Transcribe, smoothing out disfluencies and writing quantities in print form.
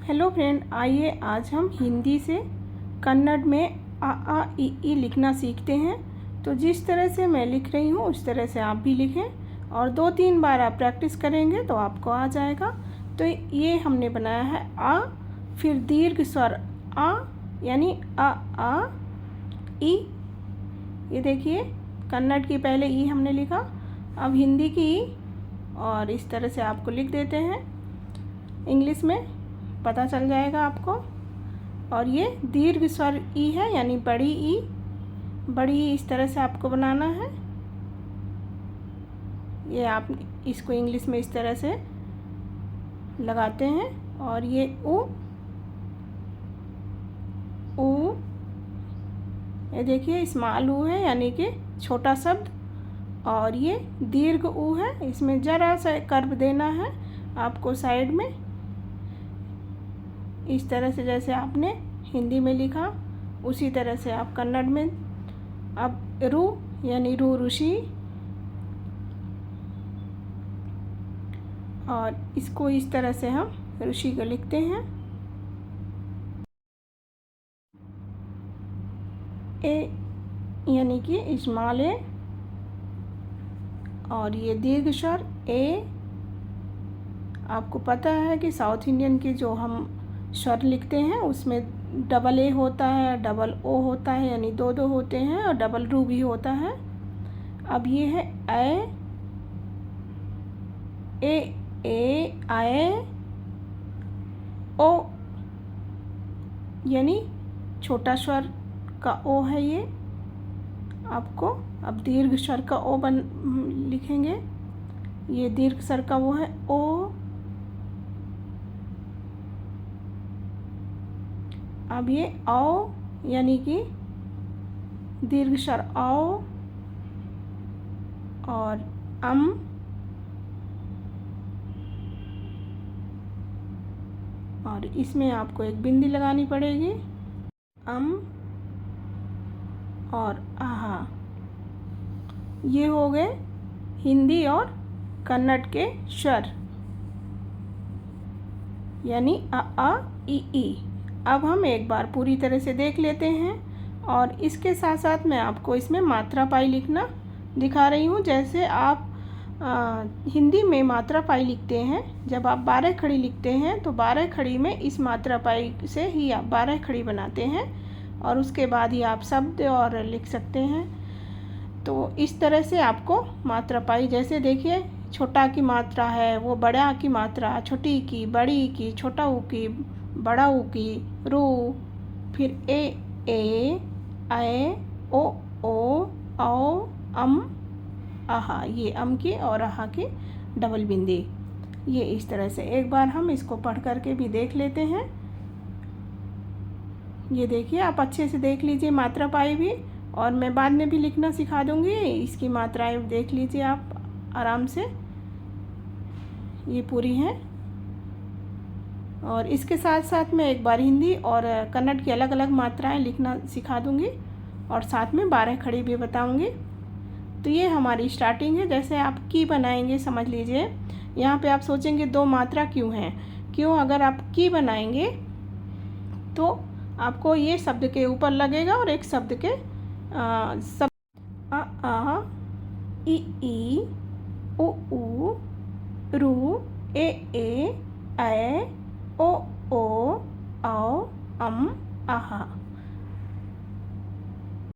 Hello friend, आइए आज हम हिंदी से कन्नड़ में आ ई लिखना सीखते हैं। तो जिस तरह से मैं लिख रही हूँ उस तरह से आप भी लिखें और 2-3 बार आप प्रैक्टिस करेंगे तो आपको आ जाएगा। तो ये हमने बनाया है आ, फिर दीर्घ स्वर आ यानी आ ई। ये देखिए, कन्नड़ की पहले ई हमने लिखा, अब हिंदी की ई, और इस तरह से आपको लिख देते हैं, इंग्लिश में पता चल जाएगा आपको। और ये दीर्घ स्वर ई है यानी बड़ी ई, बड़ी ई इस तरह से आपको बनाना है। ये आप इसको इंग्लिश में इस तरह से लगाते हैं। और ये ऊ, ये देखिए स्मॉल ऊ है यानी कि छोटा शब्द। और ये दीर्घ ऊ है, इसमें ज़रा सा कर्व देना है आपको साइड में, इस तरह से जैसे आपने हिंदी में लिखा उसी तरह से आप कन्नड़ में। अब रू यानी रू ऋषि, और इसको इस तरह से हम ऋषि को लिखते हैं। ए यानी कि इस्माल ए, और ये दीर्घ स्वर ए। आपको पता है कि साउथ इंडियन के जो हम स्वर लिखते हैं उसमें डबल ए होता है, डबल ओ होता है, यानी दो होते हैं, और डबल रू भी होता है। अब ये है ए आए ओ, यानी छोटा स्वर का ओ है ये। आपको अब दीर्घ स्वर का ओ लिखेंगे, ये दीर्घ स्वर का वो है ओ। अब ये औ यानी कि दीर्घ स्वर औ, और और इसमें आपको एक बिंदी लगानी पड़ेगी, और आहा। ये हो गए हिंदी और कन्नड़ के स्वर यानी आ ई। अब हम एक बार पूरी तरह से देख लेते हैं, और इसके साथ साथ मैं आपको इसमें मात्रा पाई लिखना दिखा रही हूँ। जैसे आप हिंदी में मात्रा पाई लिखते हैं, जब आप 12 खड़ी लिखते हैं तो 12 खड़ी में इस मात्रा पाई से ही आप 12 खड़ी बनाते हैं, और उसके बाद ही आप शब्द और लिख सकते हैं। तो इस तरह से आपको मात्रा पाई, जैसे देखिए छोटा की मात्रा है वो बड़ा की मात्रा, छोटी की, बड़ी की, छोटा ऊ की, बड़ा ऊ की, रू, फिर ए आए ओ औ आहा। ये अम की और आहा की डबल बिंदी। ये इस तरह से एक बार हम इसको पढ़ करके भी देख लेते हैं। ये देखिए, आप अच्छे से देख लीजिए मात्रा पाई भी, और मैं बाद में भी लिखना सिखा दूंगी। इसकी मात्राएं देख लीजिए आप आराम से, ये पूरी हैं। और इसके साथ साथ मैं एक बार हिंदी और कन्नड़ की अलग अलग मात्राएं लिखना सिखा दूंगी, और साथ में 12 खड़ी भी बताऊंगी। तो ये हमारी स्टार्टिंग है। जैसे आप की बनाएंगे, समझ लीजिए यहाँ पे आप सोचेंगे 2 मात्रा क्यों हैं, क्यों? अगर आप की बनाएंगे तो आपको ये शब्द के ऊपर लगेगा और एक शब्द के शब्द आ ई ऊ रू ए आए ओ औ आहा।